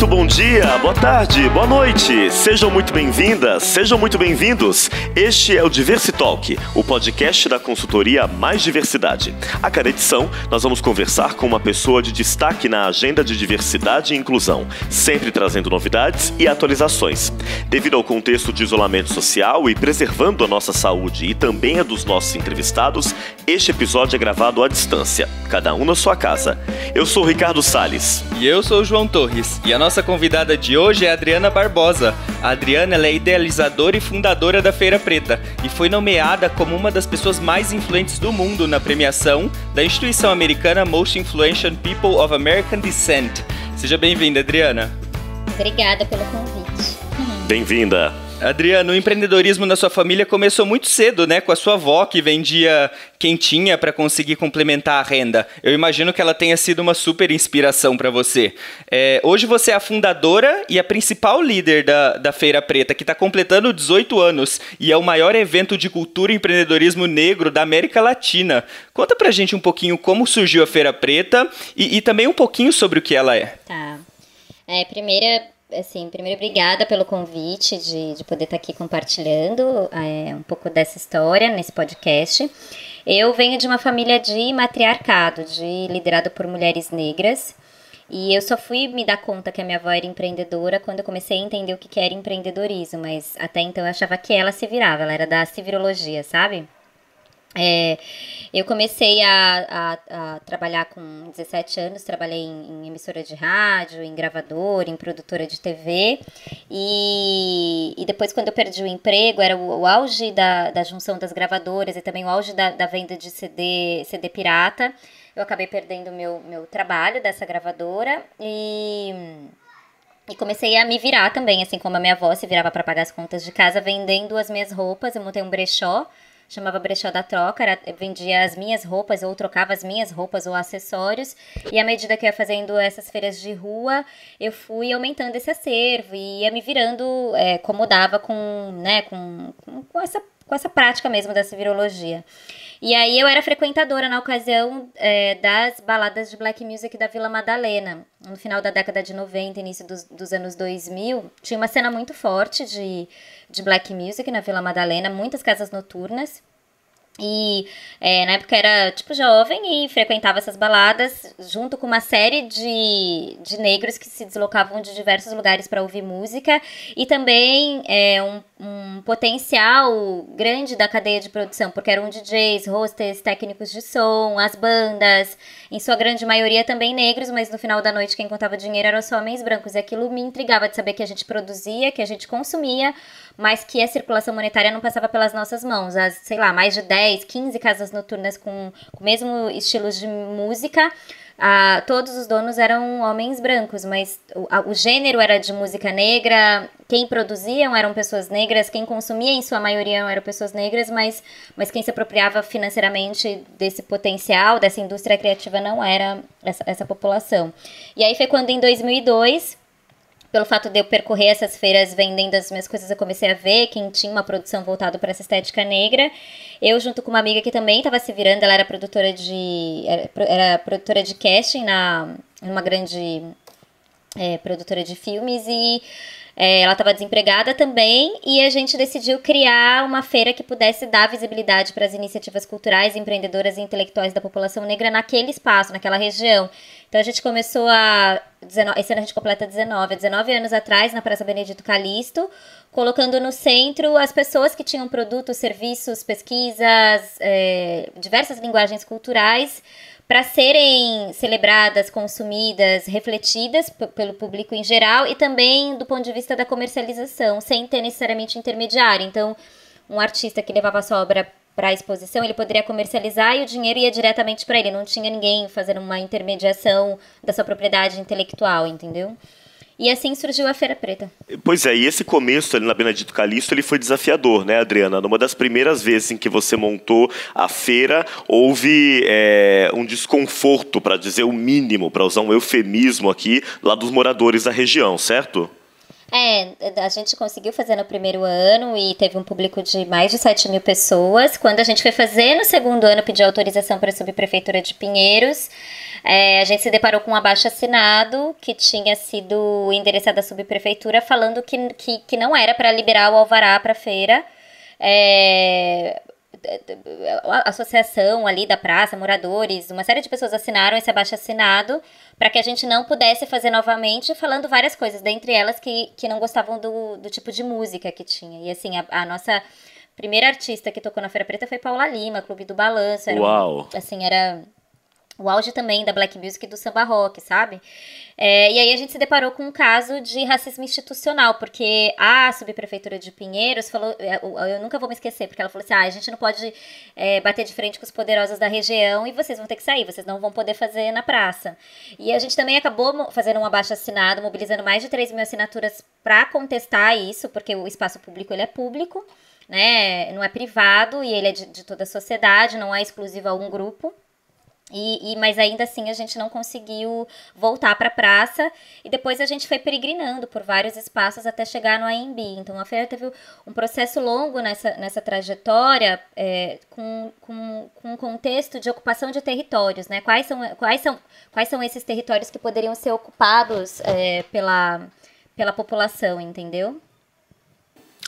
Muito bom dia, boa tarde, boa noite. Sejam muito bem-vindas, sejam muito bem-vindos. Este é o Diversitalk, o podcast da consultoria Mais Diversidade. A cada edição, nós vamos conversar com uma pessoa de destaque na agenda de diversidade e inclusão, sempre trazendo novidades e atualizações. Devido ao contexto de isolamento social e preservando a nossa saúde e também a dos nossos entrevistados, este episódio é gravado à distância, cada um na sua casa. Eu sou o Ricardo Salles. E eu sou o João Torres. E a nossa convidada de hoje é a Adriana Barbosa. A Adriana ela é idealizadora e fundadora da Feira Preta e foi nomeada como uma das pessoas mais influentes do mundo na premiação da instituição americana Most Influential People of American Descent. Seja bem-vinda, Adriana. Obrigada pelo convite. Bem-vinda. Adriana, o empreendedorismo na sua família começou muito cedo, né? Com a sua avó que vendia quentinha para conseguir complementar a renda. Eu imagino que ela tenha sido uma super inspiração para você. Hoje você é a fundadora e a principal líder da Feira Preta, que está completando 18 anos e é o maior evento de cultura e empreendedorismo negro da América Latina. Conta pra gente um pouquinho como surgiu a Feira Preta e também um pouquinho sobre o que ela é. Tá. Primeiro, obrigada pelo convite de poder estar aqui compartilhando um pouco dessa história nesse podcast. Eu venho de uma família de matriarcado, liderado por mulheres negras, e eu só fui me dar conta que a minha avó era empreendedora quando eu comecei a entender o que era empreendedorismo, mas até então eu achava que ela se virava, ela era da civirologia, sabe? Eu comecei a trabalhar com 17 anos, trabalhei em emissora de rádio, em gravadora, em produtora de TV e depois quando eu perdi o emprego, era o auge da junção das gravadoras e também o auge da venda de CD pirata. Eu acabei perdendo meu trabalho dessa gravadora e comecei a me virar também, assim como a minha avó se virava para pagar as contas de casa vendendo as minhas roupas. Eu montei um brechó, chamava Brechó da Troca, eu vendia as minhas roupas ou trocava as minhas roupas ou acessórios, e à medida que eu ia fazendo essas feiras de rua, eu fui aumentando esse acervo e ia me virando como dava com essa prática mesmo da civirologia. E aí eu era frequentadora na ocasião das baladas de black music da Vila Madalena. No final da década de 90, início dos anos 2000, tinha uma cena muito forte de black music na Vila Madalena, muitas casas noturnas. E na época era jovem e frequentava essas baladas junto com uma série de negros que se deslocavam de diversos lugares para ouvir música e também um potencial grande da cadeia de produção, porque eram DJs, hostess, técnicos de som, as bandas, em sua grande maioria também negros, mas no final da noite quem contava dinheiro eram só homens brancos, e aquilo me intrigava de saber que a gente produzia, que a gente consumia, mas que a circulação monetária não passava pelas nossas mãos. Mais de 10, 15 casas noturnas com o mesmo estilo de música, todos os donos eram homens brancos, mas o gênero era de música negra, quem produziam eram pessoas negras, quem consumia em sua maioria eram pessoas negras, mas quem se apropriava financeiramente desse potencial, dessa indústria criativa não era essa população. E aí foi quando em 2002... Pelo fato de eu percorrer essas feiras vendendo as minhas coisas, eu comecei a ver quem tinha uma produção voltada para essa estética negra. Eu, junto com uma amiga que também estava se virando, ela era produtora de casting numa grande produtora de filmes e ela estava desempregada também, e a gente decidiu criar uma feira que pudesse dar visibilidade para as iniciativas culturais, empreendedoras e intelectuais da população negra naquele espaço, naquela região. Então a gente começou esse ano a gente completa 19 anos atrás, na Praça Benedito Calixto, colocando no centro as pessoas que tinham produtos, serviços, pesquisas, diversas linguagens culturais, para serem celebradas, consumidas, refletidas pelo público em geral e também do ponto de vista da comercialização, sem ter necessariamente intermediário. Então, um artista que levava a sua obra para a exposição, ele poderia comercializar e o dinheiro ia diretamente para ele. Não tinha ninguém fazendo uma intermediação da sua propriedade intelectual, entendeu? E assim surgiu a Feira Preta. Pois é, e esse começo ali na Benedito Calixto, ele foi desafiador, né, Adriana? Numa das primeiras vezes em que você montou a feira, houve um desconforto, para dizer o mínimo, para usar um eufemismo aqui, lá dos moradores da região, certo? A gente conseguiu fazer no primeiro ano e teve um público de mais de 7.000 pessoas. Quando a gente foi fazer no segundo ano, pedir autorização para a subprefeitura de Pinheiros, a gente se deparou com um abaixo-assinado que tinha sido endereçado à subprefeitura falando que não era para liberar o alvará para a feira. A associação ali da praça, moradores, uma série de pessoas assinaram esse abaixo-assinado para que a gente não pudesse fazer novamente, falando várias coisas, dentre elas que não gostavam do tipo de música que tinha. E assim, a nossa primeira artista que tocou na Feira Preta foi Paula Lima, Clube do Balanço. Uau! Era o auge também da black music e do samba rock, sabe? E aí a gente se deparou com um caso de racismo institucional, porque a subprefeitura de Pinheiros falou, eu nunca vou me esquecer, porque ela falou assim, a gente não pode bater de frente com os poderosos da região e vocês vão ter que sair, vocês não vão poder fazer na praça. E a gente também acabou fazendo um abaixo-assinado, mobilizando mais de 3.000 assinaturas para contestar isso, porque o espaço público, ele é público, né? Não é privado e ele é de toda a sociedade, não é exclusivo a um grupo. Mas ainda assim a gente não conseguiu voltar para a praça e depois a gente foi peregrinando por vários espaços até chegar no AMB. Então a feira teve um processo longo nessa trajetória com um contexto de ocupação de territórios, né? Quais são esses territórios que poderiam ser ocupados pela população, entendeu?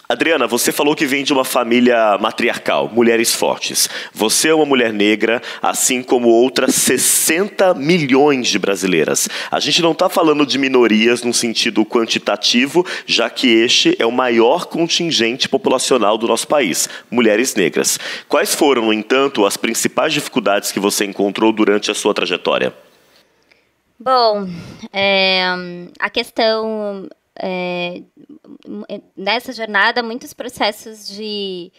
Adriana, você falou que vem de uma família matriarcal, mulheres fortes. Você é uma mulher negra, assim como outras 60 milhões de brasileiras. A gente não está falando de minorias num sentido quantitativo, já que este é o maior contingente populacional do nosso país, mulheres negras. Quais foram, no entanto, as principais dificuldades que você encontrou durante a sua trajetória? Bom, a questão... nessa jornada, muitos processos de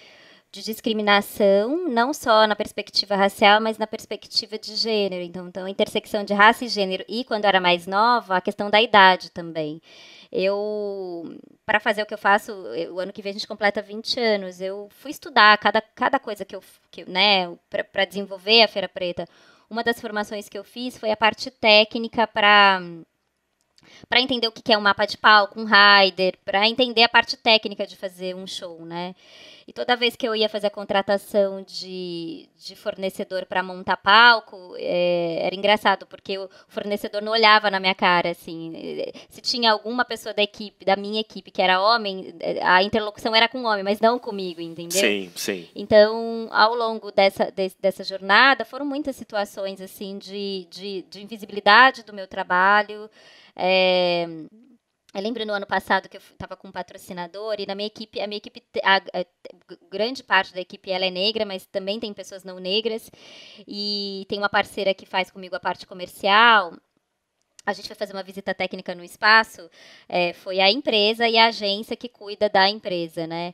discriminação, não só na perspectiva racial, mas na perspectiva de gênero. Então a intersecção de raça e gênero, e quando eu era mais nova, a questão da idade também. Para fazer o que eu faço, o ano que vem a gente completa 20 anos, eu fui estudar cada coisa para desenvolver a Feira Preta. Uma das formações que eu fiz foi a parte técnica para entender o que é um mapa de palco, um rider, para entender a parte técnica de fazer um show, né? E toda vez que eu ia fazer a contratação de fornecedor para montar palco, era engraçado, porque o fornecedor não olhava na minha cara, assim. Se tinha alguma pessoa da minha equipe, que era homem, a interlocução era com o homem, mas não comigo, entendeu? Sim, sim. Então, ao longo dessa jornada, foram muitas situações, assim, de invisibilidade do meu trabalho. Eu lembro no ano passado que eu estava com um patrocinador e a minha equipe, grande parte da equipe ela é negra, mas também tem pessoas não negras, e tem uma parceira que faz comigo a parte comercial. A gente foi fazer uma visita técnica no espaço, foi a empresa e a agência que cuida da empresa, né?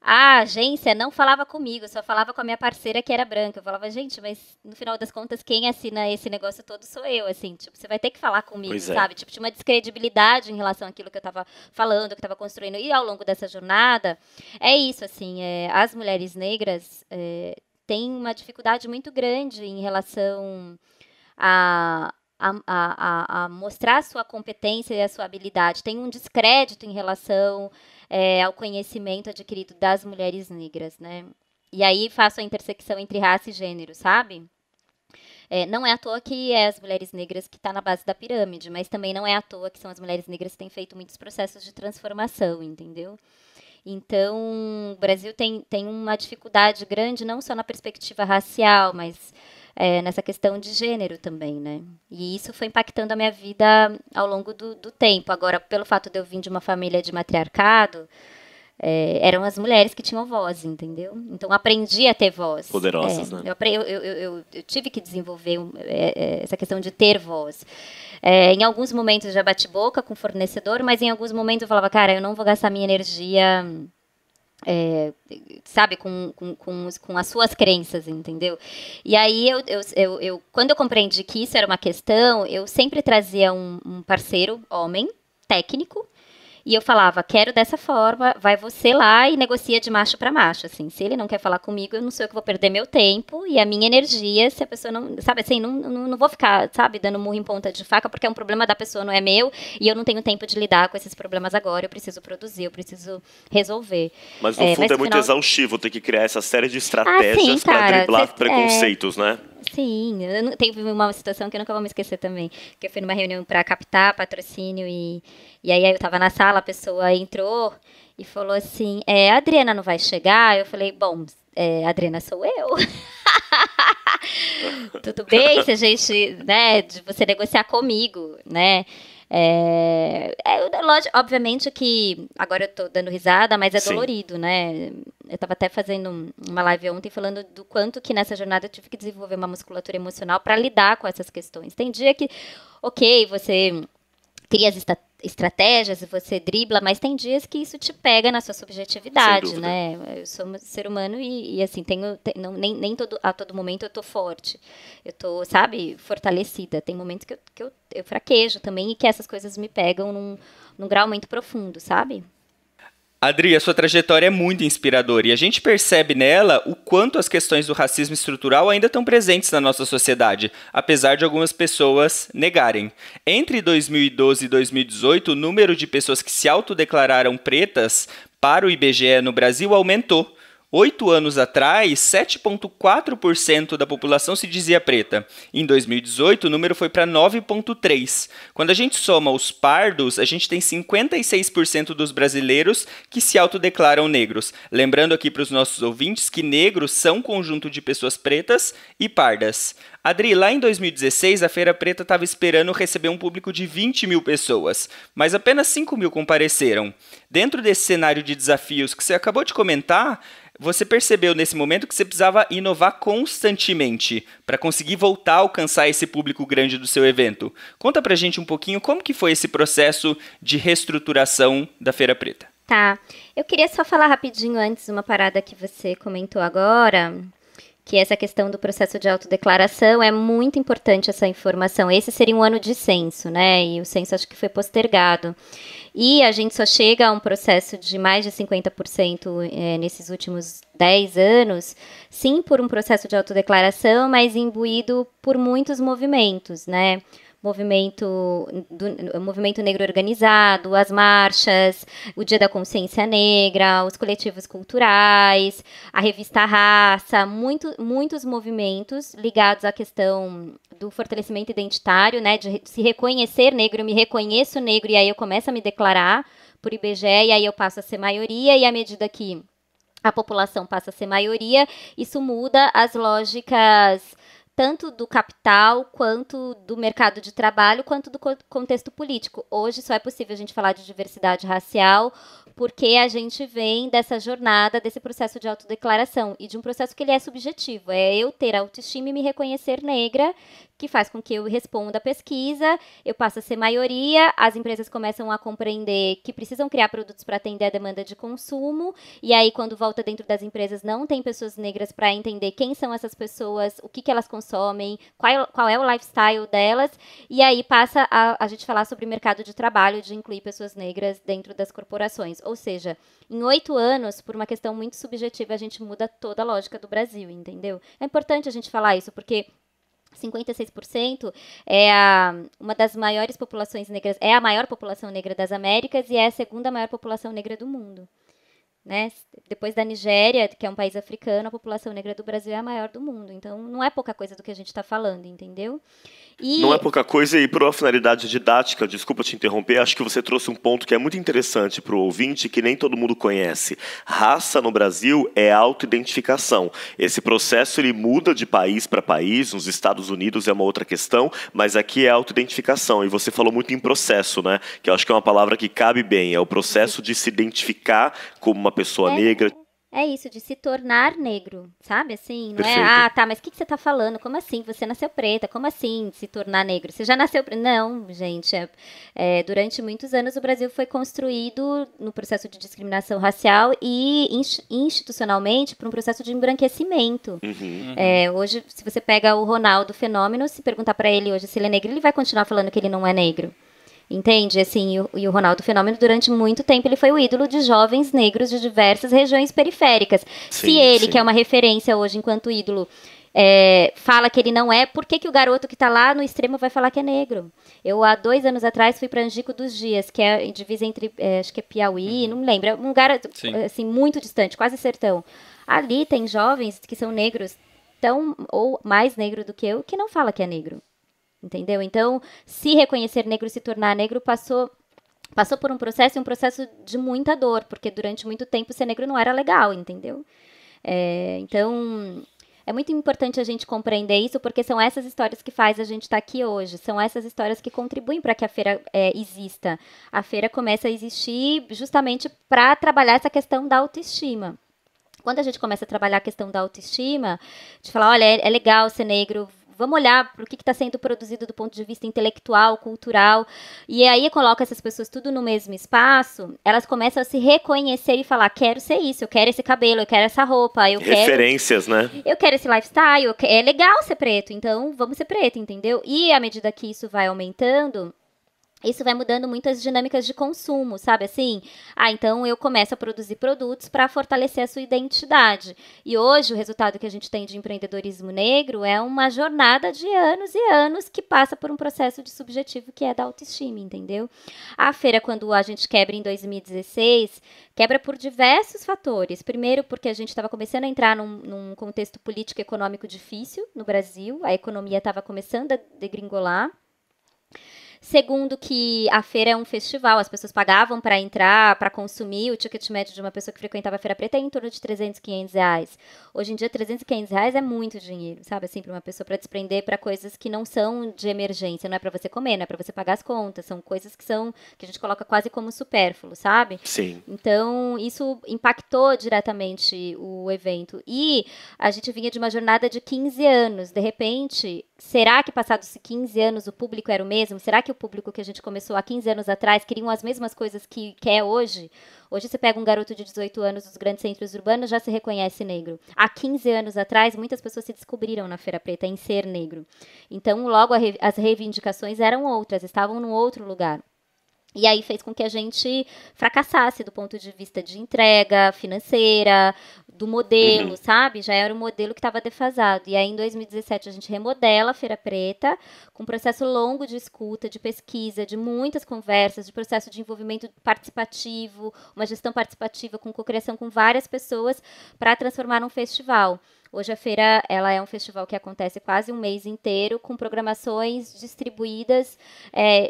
A agência não falava comigo, só falava com a minha parceira que era branca. Eu falava, gente, mas no final das contas, quem assina esse negócio todo sou eu, assim. Tipo, você vai ter que falar comigo, sabe? Tipo, tinha uma descredibilidade em relação àquilo que eu estava falando, que eu estava construindo. E ao longo dessa jornada, é isso, assim, as mulheres negras têm uma dificuldade muito grande em relação a mostrar a sua competência e a sua habilidade. Tem um descrédito em relação ao conhecimento adquirido das mulheres negras, né? E aí faço a intersecção entre raça e gênero, sabe? Não é à toa que é as mulheres negras que estão na base da pirâmide, mas também não é à toa que são as mulheres negras que têm feito muitos processos de transformação, entendeu? Então, o Brasil tem uma dificuldade grande, não só na perspectiva racial, mas nessa questão de gênero também, né? E isso foi impactando a minha vida ao longo do tempo. Agora, pelo fato de eu vir de uma família de matriarcado, eram as mulheres que tinham voz, entendeu? Então, aprendi a ter voz. Poderosas, né? Eu tive que desenvolver essa questão de ter voz. Em alguns momentos eu já bati boca com o fornecedor, mas em alguns momentos eu falava, cara, eu não vou gastar minha energia... sabe, com as suas crenças, entendeu? E aí, quando eu compreendi que isso era uma questão, eu sempre trazia um parceiro, homem, técnico, E eu falava, quero dessa forma, vai você lá e negocia de macho para macho, assim. Se ele não quer falar comigo, eu não sou eu que vou perder meu tempo e a minha energia, se a pessoa não, sabe, assim, não vou ficar, sabe, dando murro em ponta de faca, porque é um problema da pessoa, não é meu, e eu não tenho tempo de lidar com esses problemas agora, eu preciso produzir, eu preciso resolver. Mas no fundo é muito exaustivo ter que criar essa série de estratégias para driblar preconceitos, né? Sim, teve uma situação que eu nunca vou me esquecer também, que eu fui numa reunião para captar patrocínio e aí eu tava na sala, a pessoa entrou e falou assim, a Adriana não vai chegar? Eu falei, bom, a Adriana sou eu. Tudo bem se a gente, né, de você negociar comigo, né? Lógico, obviamente que agora eu tô dando risada, mas é dolorido, né? Eu tava até fazendo uma live ontem falando do quanto que nessa jornada eu tive que desenvolver uma musculatura emocional para lidar com essas questões. Tem dia que, ok, você cria as estratégias, você dribla, mas tem dias que isso te pega na sua subjetividade, né? Eu sou um ser humano e assim, nem a todo momento eu tô forte. Eu tô, sabe, fortalecida. Tem momentos que eu fraquejo também e que essas coisas me pegam num grau muito profundo, sabe? Adri, a sua trajetória é muito inspiradora e a gente percebe nela o quanto as questões do racismo estrutural ainda estão presentes na nossa sociedade, apesar de algumas pessoas negarem. Entre 2012 e 2018, o número de pessoas que se autodeclararam pretas para o IBGE no Brasil aumentou. 8 anos atrás, 7,4% da população se dizia preta. Em 2018, o número foi para 9,3%. Quando a gente soma os pardos, a gente tem 56% dos brasileiros que se autodeclaram negros. Lembrando aqui para os nossos ouvintes que negros são um conjunto de pessoas pretas e pardas. Adri, lá em 2016, a Feira Preta estava esperando receber um público de 20 mil pessoas, mas apenas 5 mil compareceram. Dentro desse cenário de desafios que você acabou de comentar, você percebeu nesse momento que você precisava inovar constantemente para conseguir voltar a alcançar esse público grande do seu evento. Conta pra gente um pouquinho como que foi esse processo de reestruturação da Feira Preta. Tá, eu queria só falar rapidinho antes uma parada que você comentou agora, que essa questão do processo de autodeclaração é muito importante essa informação. Esse seria um ano de censo, né? E o censo acho que foi postergado. E a gente só chega a um processo de mais de 50% nesses últimos 10 anos, sim, por um processo de autodeclaração, mas imbuído por muitos movimentos, né? O movimento negro organizado, as marchas, o Dia da Consciência Negra, os coletivos culturais, a revista Raça, muitos movimentos ligados à questão do fortalecimento identitário, né, de se reconhecer negro, eu me reconheço negro e aí eu começo a me declarar por IBGE e aí eu passo a ser maioria e à medida que a população passa a ser maioria, isso muda as lógicas tanto do capital, quanto do mercado de trabalho, quanto do contexto político. Hoje só é possível a gente falar de diversidade racial porque a gente vem dessa jornada, desse processo de autodeclaração e de um processo que ele é subjetivo. É eu ter autoestima e me reconhecer negra, que faz com que eu responda a pesquisa, eu passo a ser maioria, as empresas começam a compreender que precisam criar produtos para atender a demanda de consumo, e aí quando volta dentro das empresas não tem pessoas negras para entender quem são essas pessoas, o que elas consomem, qual é o lifestyle delas, e aí passa a gente falar sobre o mercado de trabalho, de incluir pessoas negras dentro das corporações. Ou seja, em 8 anos, por uma questão muito subjetiva, a gente muda toda a lógica do Brasil, entendeu? É importante a gente falar isso, porque 56% é uma das maiores populações negras, é a maior população negra das Américas e é a segunda maior população negra do mundo. Né? Depois da Nigéria, que é um país africano, a população negra do Brasil é a maior do mundo. Então, não é pouca coisa do que a gente está falando, entendeu? Não é pouca coisa e por uma finalidade didática, desculpa te interromper, acho que você trouxe um ponto que é muito interessante para o ouvinte, que nem todo mundo conhece. Raça no Brasil é autoidentificação. Esse processo ele muda de país para país, nos Estados Unidos é uma outra questão, mas aqui é autoidentificação. E você falou muito em processo, né? Que eu acho que é uma palavra que cabe bem, é o processo de se identificar como uma pessoa negra. É isso, de se tornar negro, sabe? Assim, não Perfeito. tá, mas o que você tá falando? Como assim? Você nasceu preta, como assim se tornar negro? Você já nasceu... Não, gente, durante muitos anos o Brasil foi construído no processo de discriminação racial e institucionalmente por um processo de embranquecimento. Hoje, se você pega o Ronaldo Fenômeno, se perguntar pra ele hoje se ele é negro, ele vai continuar falando que ele não é negro. Entende? Assim, e o Ronaldo Fenômeno, durante muito tempo, ele foi o ídolo de jovens negros de diversas regiões periféricas. Sim, Se ele, sim. que é uma referência hoje enquanto ídolo, fala que ele não é, por que o garoto que está lá no extremo vai falar que é negro? Eu, há 2 anos atrás, fui para Angico dos Dias, que é divisa entre, acho que é Piauí, não me lembro, é um lugar assim, muito distante, quase sertão. Ali tem jovens que são negros, tão ou mais negro do que eu, que não fala que é negro. Entendeu? Então, se reconhecer negro, se tornar negro, passou por um processo, e um processo de muita dor, porque durante muito tempo ser negro não era legal, entendeu? Então, é muito importante a gente compreender isso, porque são essas histórias que faz a gente estar aqui hoje, são essas histórias que contribuem para que a feira exista. A feira começa a existir justamente para trabalhar essa questão da autoestima. Quando a gente começa a trabalhar a questão da autoestima, de falar, olha, é legal ser negro, vamos olhar para o que está sendo produzido do ponto de vista intelectual, cultural, e aí coloca essas pessoas tudo no mesmo espaço, elas começam a se reconhecer e falar, quero ser isso, eu quero esse cabelo, eu quero essa roupa, Referências, né? Eu quero esse lifestyle, é legal ser preto, então vamos ser preto, entendeu? E à medida que isso vai aumentando, isso vai mudando muito as dinâmicas de consumo, sabe assim? Então eu começo a produzir produtos para fortalecer a sua identidade. E hoje o resultado que a gente tem de empreendedorismo negro é uma jornada de anos e anos que passa por um processo de subjetivo que é da autoestima, entendeu? A feira, quando a gente quebra em 2016, quebra por diversos fatores. Primeiro, porque a gente estava começando a entrar num contexto político e econômico difícil no Brasil, a economia estava começando a degringolar. Segundo, que a feira é um festival, as pessoas pagavam para entrar, para consumir. O ticket médio de uma pessoa que frequentava a Feira Preta é em torno de 300, 500 reais. Hoje em dia, 300, 500 reais é muito dinheiro, sabe? Assim, para uma pessoa, para desprender para coisas que não são de emergência. Não é para você comer, não é para você pagar as contas. São coisas que a gente coloca quase como supérfluo, sabe? Sim. Então, isso impactou diretamente o evento. E a gente vinha de uma jornada de 15 anos. De repente, será que passados 15 anos o público era o mesmo? Será que o público que a gente começou há 15 anos atrás queriam as mesmas coisas que é hoje? Hoje você pega um garoto de 18 anos dos grandes centros urbanos, já se reconhece negro. Há 15 anos atrás, muitas pessoas se descobriram na Feira Preta em ser negro. Então, logo as reivindicações eram outras, estavam num outro lugar. E aí fez com que a gente fracassasse do ponto de vista de entrega financeira, do modelo, sabe? Já era um modelo que estava defasado. E aí, em 2017, a gente remodela a Feira Preta, com um processo longo de escuta, de pesquisa, de muitas conversas, de processo de envolvimento participativo, uma gestão participativa com cocriação com várias pessoas para transformar num festival. Hoje a feira ela é um festival que acontece quase um mês inteiro, com programações distribuídas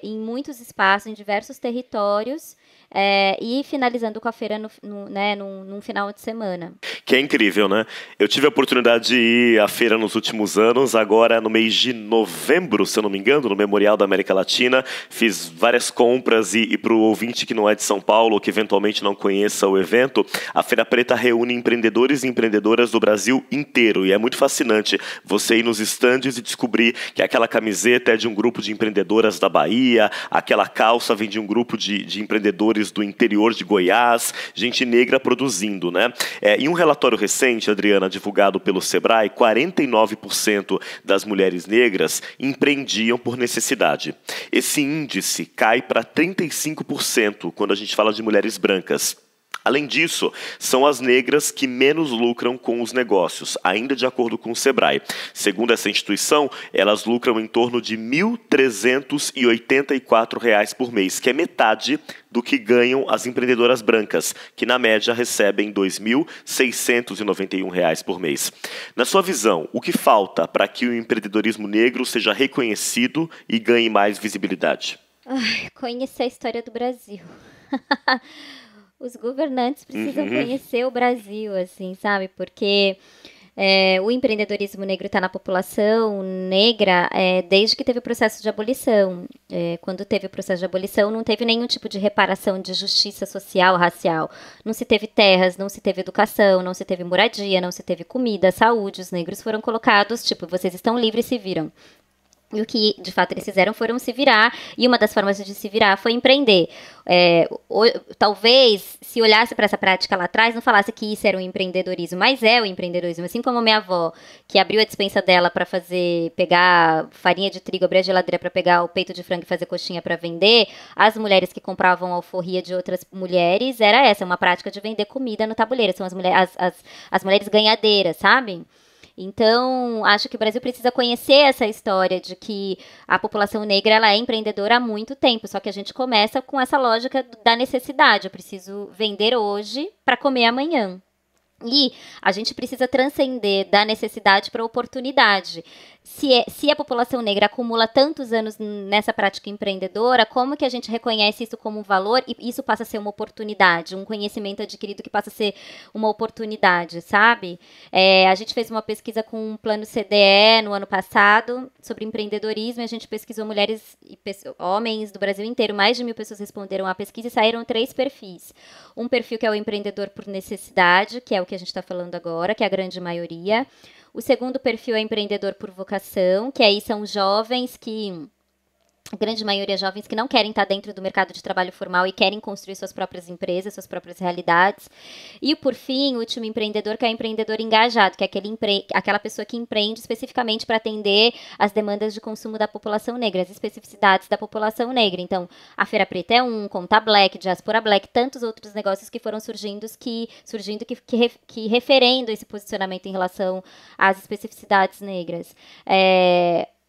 em muitos espaços, em diversos territórios, e finalizando com a feira num final de semana. Que é incrível, né? Eu tive a oportunidade de ir à feira nos últimos anos, agora no mês de novembro, se eu não me engano, no Memorial da América Latina, fiz várias compras e para o ouvinte que não é de São Paulo ou que eventualmente não conheça o evento, a Feira Preta reúne empreendedores e empreendedoras do Brasil inteiro e é muito fascinante você ir nos estandes e descobrir que aquela camiseta é de um grupo de empreendedoras da Bahia, aquela calça vem de um grupo de empreendedores do interior de Goiás, gente negra produzindo, né? Em um relatório recente, Adriana, divulgado pelo Sebrae, 49% das mulheres negras empreendiam por necessidade. Esse índice cai para 35% quando a gente fala de mulheres brancas. Além disso, são as negras que menos lucram com os negócios, ainda de acordo com o Sebrae. Segundo essa instituição, elas lucram em torno de R$ 1.384 por mês, que é metade do que ganham as empreendedoras brancas, que na média recebem R$ 2.691 por mês. Na sua visão, o que falta para que o empreendedorismo negro seja reconhecido e ganhe mais visibilidade? Conhecer a história do Brasil. Os governantes precisam conhecer o Brasil, assim, sabe? Porque o empreendedorismo negro está na população negra desde que teve o processo de abolição. Quando teve o processo de abolição, não teve nenhum tipo de reparação de justiça social, racial. Não se teve terras, não se teve educação, não se teve moradia, não se teve comida, saúde. Os negros foram colocados, tipo, vocês estão livres, se viram. E o que, de fato, eles fizeram foram se virar, e uma das formas de se virar foi empreender. Talvez, se olhasse para essa prática lá atrás, não falasse que isso era um empreendedorismo, mas é o empreendedorismo. Assim como minha avó, que abriu a despensa dela para pegar farinha de trigo, abrir a geladeira para pegar o peito de frango e fazer coxinha para vender, as mulheres que compravam alforria de outras mulheres, era essa, uma prática de vender comida no tabuleiro. São as mulheres ganhadeiras, sabe? Então, acho que o Brasil precisa conhecer essa história de que a população negra ela é empreendedora há muito tempo, só que a gente começa com essa lógica da necessidade. Eu preciso vender hoje para comer amanhã. E a gente precisa transcender da necessidade para a oportunidade. Se a população negra acumula tantos anos nessa prática empreendedora, como que a gente reconhece isso como um valor e isso passa a ser uma oportunidade, um conhecimento adquirido que passa a ser uma oportunidade, sabe? A gente fez uma pesquisa com um plano CDE no ano passado sobre empreendedorismo e a gente pesquisou mulheres e homens do Brasil inteiro, mais de 1.000 pessoas responderam à pesquisa e saíram 3 perfis. Um perfil que é o empreendedor por necessidade, que é o que a gente está falando agora, que é a grande maioria. O segundo perfil é empreendedor por vocação, que aí são jovens que... A grande maioria jovens que não querem estar dentro do mercado de trabalho formal e querem construir suas próprias empresas, suas próprias realidades. E, por fim, o último empreendedor, que é o empreendedor engajado, que é aquela pessoa que empreende especificamente para atender as demandas de consumo da população negra, as especificidades da população negra. Então, a Feira Preta é Conta Black, Diaspora Black, tantos outros negócios que foram surgindo que referendam esse posicionamento em relação às especificidades negras.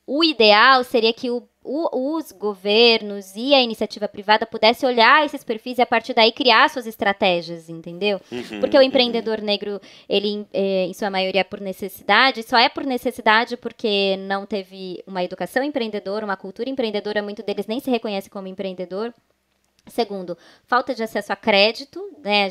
O ideal seria que os governos e a iniciativa privada pudessem olhar esses perfis e, a partir daí, criar suas estratégias, entendeu? Porque o empreendedor negro, ele, em sua maioria, é por necessidade, só é por necessidade porque não teve uma educação empreendedora, uma cultura empreendedora, muitos deles nem se reconhecem como empreendedor. Segundo, falta de acesso a crédito, né?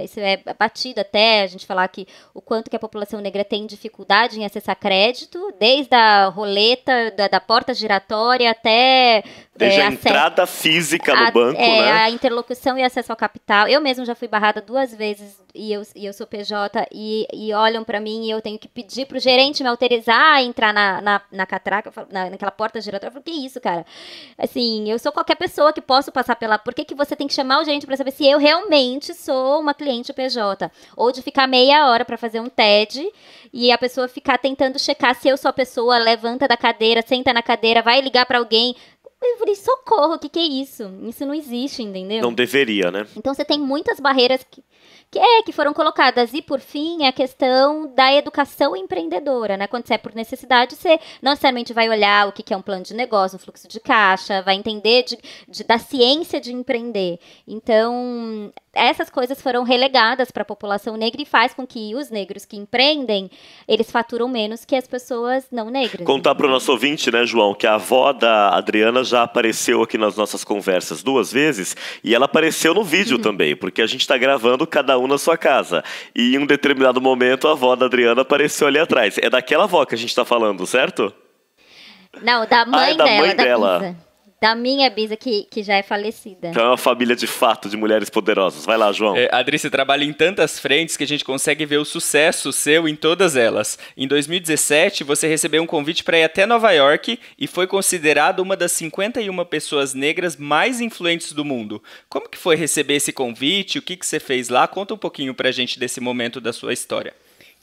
Isso é batido até a gente falar que o quanto que a população negra tem dificuldade em acessar crédito, desde a roleta, da porta giratória até... Desde a entrada física no banco, né? A interlocução e acesso ao capital. Eu mesmo já fui barrada 2 vezes e eu sou PJ e olham para mim e eu tenho que pedir pro gerente me autorizar a entrar na catraca, naquela porta giratória. Eu falo, que isso, cara? Assim, eu sou qualquer pessoa que posso passar pela... Por que você tem que chamar o gerente para saber se eu realmente sou uma cliente PJ? Ou de ficar meia hora para fazer um TED e a pessoa ficar tentando checar se eu sou a pessoa, levanta da cadeira, senta na cadeira, vai ligar para alguém... Eu falei, socorro, o que é isso? Isso não existe, entendeu? Não deveria, né? Então você tem muitas barreiras que foram colocadas. E, por fim, a questão da educação empreendedora, né? Quando você é por necessidade, você não necessariamente vai olhar o que é um plano de negócio, um fluxo de caixa, vai entender da ciência de empreender. Então, essas coisas foram relegadas para a população negra e faz com que os negros que empreendem, eles faturam menos que as pessoas não negras. Contar para o nosso ouvinte, né, João, que a avó da Adriana já apareceu aqui nas nossas conversas 2 vezes e ela apareceu no vídeo também, porque a gente está gravando cada um na sua casa. E em um determinado momento a avó da Adriana apareceu ali atrás. É daquela avó que a gente está falando, certo? Não, da mãe da dela. Mãe dela. Da minha bisa, que já é falecida. Então é uma família de fato de mulheres poderosas. Vai lá, João. Adri, você trabalha em tantas frentes que a gente consegue ver o sucesso seu em todas elas. Em 2017, você recebeu um convite para ir até Nova York e foi considerado uma das 51 pessoas negras mais influentes do mundo. Como que foi receber esse convite? O que você fez lá? Conta um pouquinho pra gente desse momento da sua história.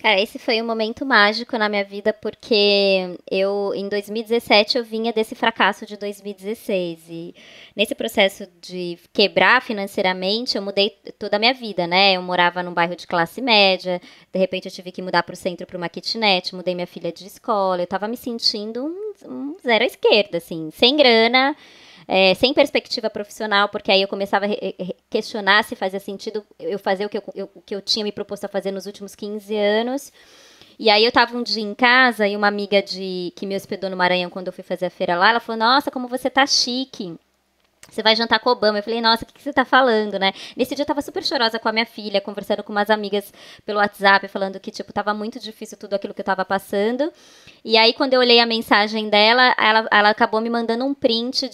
Cara, esse foi um momento mágico na minha vida, porque em 2017, eu vinha desse fracasso de 2016. E nesse processo de quebrar financeiramente, eu mudei toda a minha vida, né? Eu morava num bairro de classe média, de repente eu tive que mudar para o centro para uma kitnet, mudei minha filha de escola, eu tava me sentindo um zero à esquerda, assim, sem grana, sem perspectiva profissional, porque aí eu começava a questionar se fazia sentido eu fazer o que eu tinha me proposto a fazer nos últimos 15 anos. E aí eu tava um dia em casa e uma amiga que me hospedou no Maranhão quando eu fui fazer a feira lá, ela falou, nossa, como você tá chique. você vai jantar com o Obama. Eu falei, nossa, o que você tá falando, né? Nesse dia eu tava super chorosa com a minha filha, conversando com umas amigas pelo WhatsApp, falando que, tipo, tava muito difícil tudo aquilo que eu tava passando. E aí, quando eu olhei a mensagem dela, ela acabou me mandando um print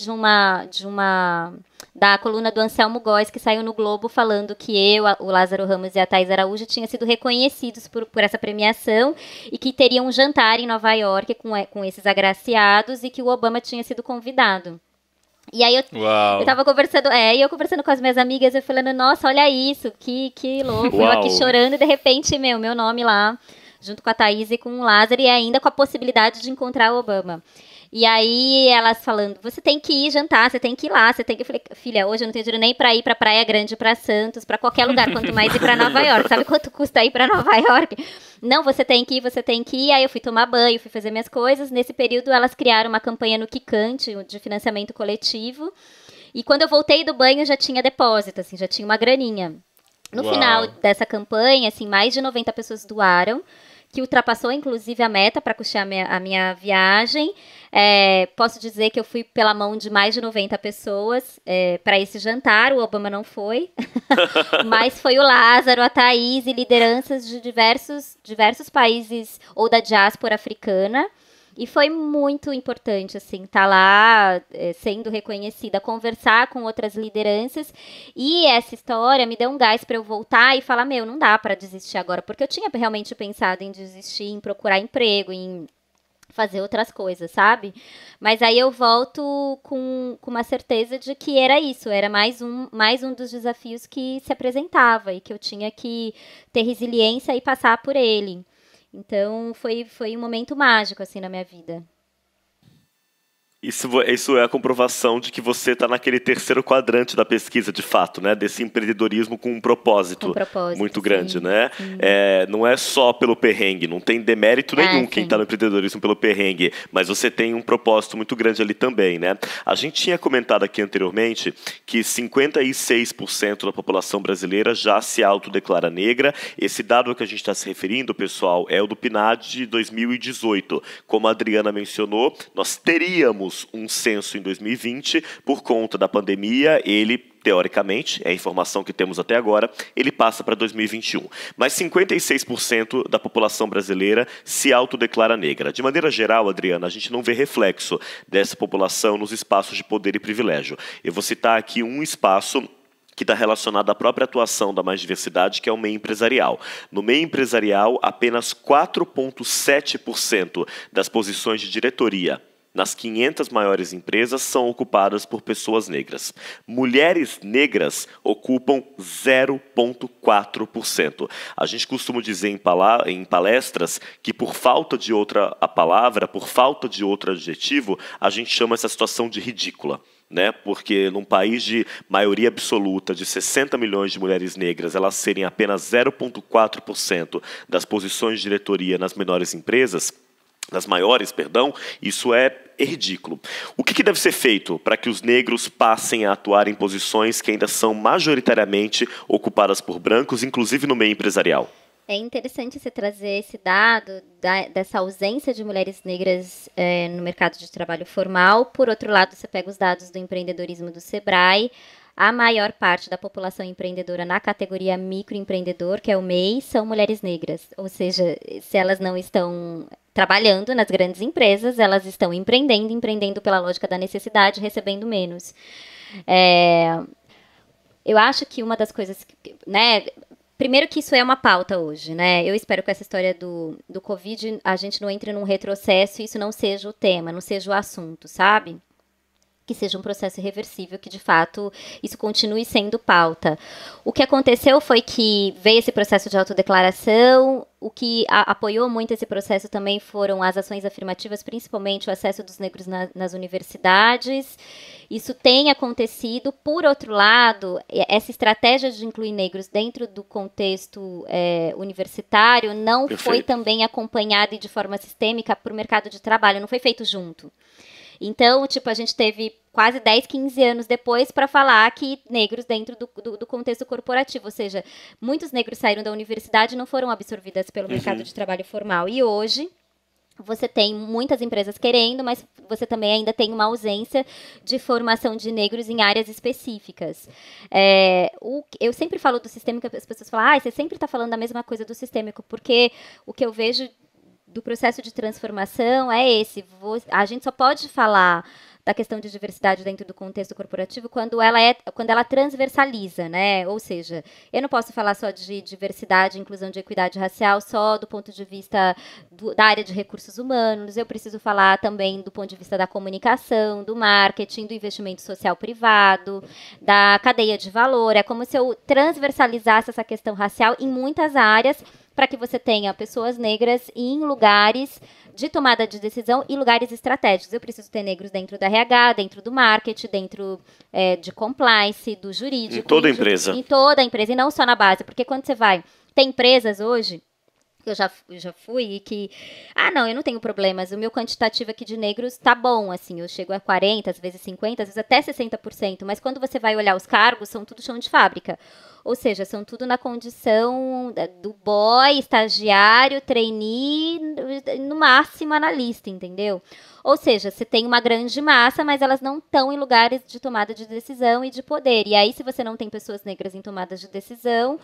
da coluna do Anselmo Góes, que saiu no Globo, falando que eu, o Lázaro Ramos e a Thaís Araújo tinham sido reconhecidos por essa premiação e que teriam um jantar em Nova York com esses agraciados e que o Obama tinha sido convidado. E aí eu tava conversando, eu conversando com as minhas amigas, eu falando, nossa, olha isso, que louco. Uau. Eu aqui chorando e de repente, meu nome lá, junto com a Thaís e com o Lázaro, e ainda com a possibilidade de encontrar o Obama. E aí elas falando, você tem que ir jantar, você tem que ir lá, você tem que... Eu falei, filha, hoje eu não tenho dinheiro nem pra ir pra Praia Grande, pra Santos, pra qualquer lugar, quanto mais ir pra Nova York. Sabe quanto custa ir pra Nova York? Não, você tem que ir. Aí eu fui tomar banho, fui fazer minhas coisas. Nesse período elas criaram uma campanha no Quicante, de financiamento coletivo. E quando eu voltei do banho já tinha depósito, assim, já tinha uma graninha. No final dessa campanha, assim, mais de 90 pessoas doaram, que ultrapassou, inclusive, a meta para custear a minha viagem. Posso dizer que eu fui pela mão de mais de 90 pessoas para esse jantar. O Obama não foi, mas foi o Lázaro, a Thaís e lideranças de diversos países ou da diáspora africana. E foi muito importante, assim, estar lá sendo reconhecida, conversar com outras lideranças. E essa história me deu um gás para eu voltar e falar, não dá para desistir agora. Porque eu tinha realmente pensado em desistir, em procurar emprego, em fazer outras coisas, sabe? Mas aí eu volto com uma certeza de que era isso. Era mais um dos desafios que se apresentava e que eu tinha que ter resiliência e passar por ele. Então, foi um momento mágico, assim, na minha vida. Isso é a comprovação de que você está naquele terceiro quadrante da pesquisa, de fato, né? Desse empreendedorismo com um propósito muito grande, né? Não é só pelo perrengue, não tem demérito nenhum quem está no empreendedorismo pelo perrengue, mas você tem um propósito muito grande ali também, né? A gente tinha comentado aqui anteriormente que 56% da população brasileira já se autodeclara negra. Esse dado que a gente está se referindo, pessoal, é o do PNAD de 2018. Como a Adriana mencionou, nós teríamos um censo em 2020, por conta da pandemia, ele, teoricamente, é a informação que temos até agora, ele passa para 2021. Mas 56% da população brasileira se autodeclara negra. De maneira geral, Adriana, a gente não vê reflexo dessa população nos espaços de poder e privilégio. Eu vou citar aqui um espaço que está relacionado à própria atuação da Mais Diversidade, que é o meio empresarial. No meio empresarial, apenas 4,7% das posições de diretoria nas 500 maiores empresas são ocupadas por pessoas negras. Mulheres negras ocupam 0,4%. A gente costuma dizer em palestras que por falta de outra palavra, por falta de outro adjetivo, a gente chama essa situação de ridícula. Né? Porque num país de maioria absoluta de 60 milhões de mulheres negras, elas serem apenas 0,4% das posições de diretoria nas menores empresas, nas maiores, perdão, isso é ridículo. O que deve ser feito para que os negros passem a atuar em posições que ainda são majoritariamente ocupadas por brancos, inclusive no meio empresarial? É interessante você trazer esse dado dessa ausência de mulheres negras no mercado de trabalho formal. Por outro lado, você pega os dados do empreendedorismo do Sebrae. A maior parte da população empreendedora na categoria microempreendedor, que é o MEI, são mulheres negras. Ou seja, se elas não estão trabalhando nas grandes empresas, elas estão empreendendo pela lógica da necessidade, recebendo menos. Eu acho que uma das coisas, né? Primeiro que isso é uma pauta hoje, né? Eu espero que essa história do Covid a gente não entre num retrocesso e isso não seja o tema, não seja o assunto, sabe? Que seja um processo irreversível, que de fato isso continue sendo pauta. O que aconteceu foi que veio esse processo de autodeclaração, o que apoiou muito esse processo também foram as ações afirmativas, principalmente o acesso dos negros nas universidades. Isso tem acontecido. Por outro lado, essa estratégia de incluir negros dentro do contexto universitário não foi também acompanhada e de forma sistêmica para o mercado de trabalho, não foi feito junto. Então, a gente teve quase 10, 15 anos depois para falar que negros dentro do contexto corporativo, ou seja, muitos negros saíram da universidade e não foram absorvidas pelo mercado de trabalho formal. E hoje, você tem muitas empresas querendo, mas você também ainda tem uma ausência de formação de negros em áreas específicas. Eu sempre falo do sistêmico, as pessoas falam, você sempre está falando a mesma coisa do sistêmico, porque o que eu vejo do processo de transformação é esse. A gente só pode falar da questão de diversidade dentro do contexto corporativo quando ela transversaliza, né? Ou seja, eu não posso falar só de diversidade, inclusão de equidade racial só do ponto de vista da área de recursos humanos, eu preciso falar também do ponto de vista da comunicação, do marketing, do investimento social privado, da cadeia de valor. É como se eu transversalizasse essa questão racial em muitas áreas para que você tenha pessoas negras em lugares de tomada de decisão e lugares estratégicos. Eu preciso ter negros dentro do RH, dentro do marketing, dentro de compliance, do jurídico. Em toda a empresa. Em toda a empresa, e não só na base. Porque quando você vai... Tem empresas hoje, eu já fui, e que... não, eu não tenho problemas. O meu quantitativo aqui de negros tá bom, assim. Eu chego a 40, às vezes 50, às vezes até 60%. Mas quando você vai olhar os cargos, são tudo chão de fábrica. Ou seja, são tudo na condição do boy, estagiário, trainee, no máximo analista, entendeu? Ou seja, você tem uma grande massa, mas elas não estão em lugares de tomada de decisão e de poder. E aí, se você não tem pessoas negras em tomadas de decisão,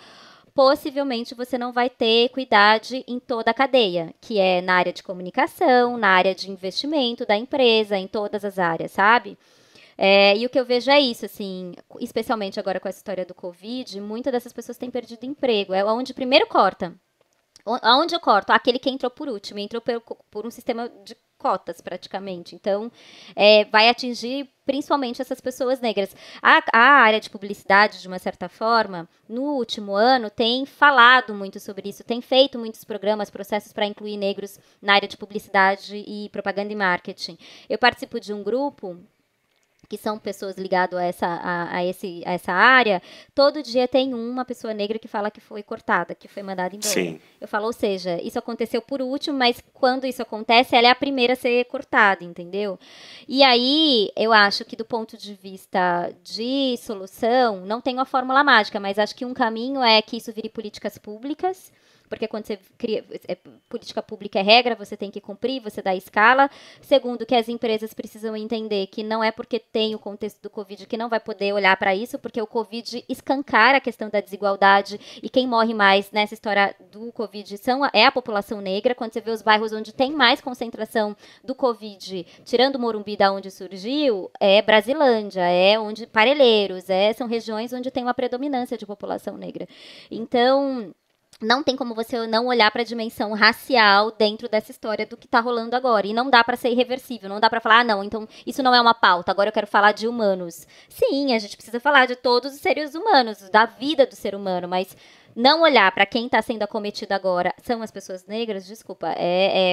possivelmente você não vai ter equidade em toda a cadeia, que é na área de comunicação, na área de investimento da empresa, em todas as áreas, sabe? E o que eu vejo é isso, assim, especialmente agora com essa história do Covid, muitas dessas pessoas têm perdido emprego. É onde primeiro corta. Aonde eu corto? Aquele que entrou por último, entrou por um sistema de cotas, praticamente. Então, vai atingir principalmente essas pessoas negras. A área de publicidade, de uma certa forma, no último ano, tem falado muito sobre isso, tem feito muitos programas, processos para incluir negros na área de publicidade e propaganda e marketing. Eu participo de um grupo que são pessoas ligadas a essa área, todo dia tem uma pessoa negra que fala que foi cortada, que foi mandada embora. Sim. Eu falo, ou seja, isso aconteceu por último, mas quando isso acontece, ela é a primeira a ser cortada, entendeu? E aí, eu acho que do ponto de vista de solução, não tem uma fórmula mágica, mas acho que um caminho é que isso vire políticas públicas, porque quando você cria política pública é regra, você tem que cumprir, você dá escala. Segundo, que as empresas precisam entender que não é porque tem o contexto do Covid que não vai poder olhar para isso, porque o Covid escancara a questão da desigualdade e quem morre mais nessa história do Covid é a população negra. Quando você vê os bairros onde tem mais concentração do Covid, tirando o Morumbi da onde surgiu, é Brasilândia, é onde Parelheiros, são regiões onde tem uma predominância de população negra. Então, não tem como você não olhar para a dimensão racial dentro dessa história do que está rolando agora. E não dá para ser irreversível, não dá para falar, não, então isso não é uma pauta, agora eu quero falar de humanos. Sim, a gente precisa falar de todos os seres humanos, da vida do ser humano, mas não olhar para quem está sendo acometido agora são as pessoas negras, desculpa,